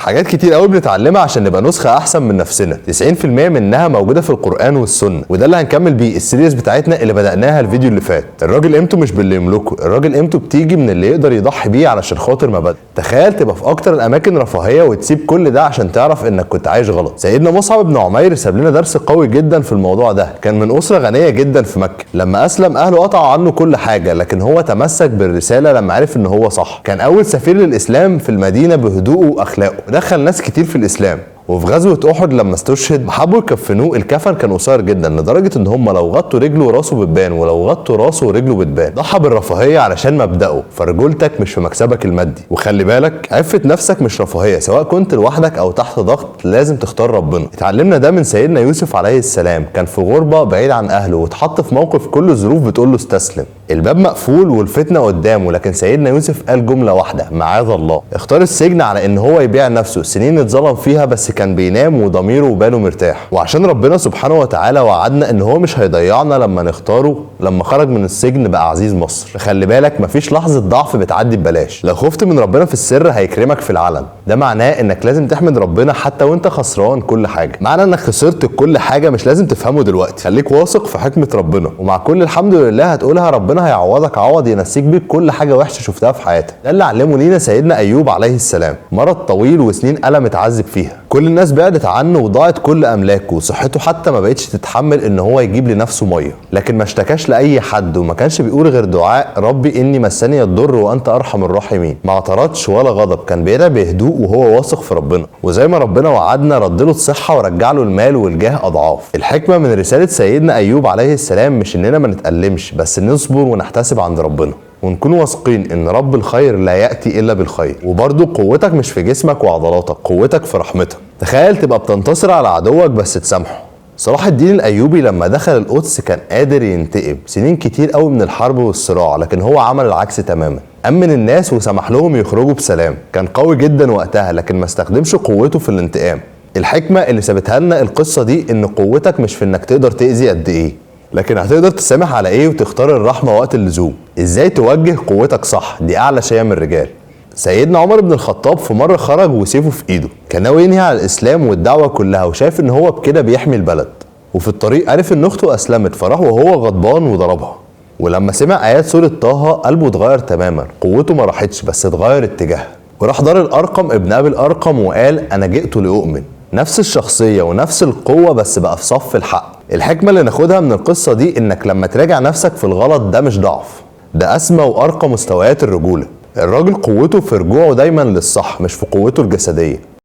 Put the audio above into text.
حاجات كتير قوي بنتعلمها عشان نبقى نسخه احسن من نفسنا، 90% منها موجوده في القران والسنه، وده اللي هنكمل بيه السيريز بتاعتنا اللي بدأناها الفيديو اللي فات. الراجل قيمته مش باللي يملكه، الراجل قيمته بتيجي من اللي يقدر يضحي بيه علشان خاطر مبادئ. تخيل تبقى في اكتر الاماكن رفاهيه وتسيب كل ده عشان تعرف انك كنت عايش غلط. سيدنا مصعب بن عمير ساب لنا درس قوي جدا في الموضوع ده. كان من اسره غنيه جدا في مكه، لما اسلم اهله قطعوا عنه كل حاجه، لكن هو تمسك بالرساله لما عرف ان هو صح. كان اول سفير للاسلام في المدينه بهدوءه واخلاقه، ودخل ناس كتير في الاسلام. وفي غزوه احد لما استشهد حبوا يكفنوه، الكفن كان قصير جدا لدرجه ان هم لو غطوا رجله وراسه بتبان، ولو غطوا راسه ورجله بتبان. ضحى بالرفاهيه علشان مبدأه، فرجولتك مش في مكسبك المادي. وخلي بالك عفه نفسك مش رفاهيه، سواء كنت لوحدك او تحت ضغط لازم تختار ربنا. اتعلمنا ده من سيدنا يوسف عليه السلام، كان في غربه بعيد عن اهله واتحط في موقف كل الظروف بتقول له استسلم. الباب مقفول والفتنه قدامه، لكن سيدنا يوسف قال جمله واحده: معاذ الله. اختار السجن على ان هو يبيع نفسه، سنين اتظلم فيها بس كان بينام وضميره وباله مرتاح. وعشان ربنا سبحانه وتعالى وعدنا ان هو مش هيضيعنا لما نختاره، لما خرج من السجن بقى عزيز مصر. خلي بالك مفيش لحظه ضعف بتعدي ببلاش، لو خفت من ربنا في السر هيكرمك في العلن. ده معناه انك لازم تحمد ربنا حتى وانت خسران كل حاجه. معنى انك خسرت كل حاجه مش لازم تفهمه دلوقتي، خليك واثق في حكمه ربنا، ومع كل الحمد لله هتقولها ربنا هيعوضك عوض ينسيك بيه كل حاجه وحشه شفتها في حياتك. ده اللي علمه لينا سيدنا ايوب عليه السلام، مرض طويل وسنين ألم اتعذب فيها، كل الناس بعدت عنه وضاعت كل املاكه، وصحته حتى ما بقتش تتحمل ان هو يجيب لنفسه ميه، لكن ما اشتكاش لاي حد وما كانش بيقول غير دعاء ربي اني مسني الضر وانت ارحم الراحمين. ما اعترضش ولا غضب، كان بيدعي بهدوء وهو واثق في ربنا. وزي ما ربنا وعدنا رد له الصحه ورجع له المال والجاه اضعاف. الحكمه من رساله سيدنا ايوب عليه السلام مش اننا ما نتألمش، بس نصبر ونحتسب عند ربنا، ونكون واثقين ان رب الخير لا ياتي الا بالخير. وبرضه قوتك مش في جسمك وعضلاتك، قوتك في رحمتك. تخيل تبقى بتنتصر على عدوك بس تسامحه. صلاح الدين الايوبي لما دخل القدس كان قادر ينتقم، سنين كتير قوي من الحرب والصراع، لكن هو عمل العكس تماما، امن الناس وسمح لهم يخرجوا بسلام. كان قوي جدا وقتها لكن ما استخدمش قوته في الانتقام. الحكمه اللي سابتها لنا القصه دي ان قوتك مش في انك تقدر تاذي قد ايه، لكن هتقدر تسامح على ايه وتختار الرحمه وقت اللزوم. ازاي توجه قوتك صح، دي اعلى شيء من الرجال. سيدنا عمر بن الخطاب في مره خرج وسيفه في ايده، كان ناوي ينهي على الاسلام والدعوه كلها، وشايف ان هو بكده بيحمي البلد. وفي الطريق عرف ان اخته اسلمت، فراح وهو غضبان وضربها. ولما سمع ايات سوره طه قلبه اتغير تماما، قوته ما راحتش بس اتغير اتجاهها، وراح دار الارقم ابن ابي الارقم وقال انا جئت لاؤمن. نفس الشخصيه ونفس القوه بس بقى في صف الحق. الحكمه اللي ناخدها من القصه دي انك لما تراجع نفسك في الغلط ده مش ضعف، ده اسمى وارقى مستويات الرجوله. الراجل قوته في رجوعه دايما للصح مش في قوته الجسديه.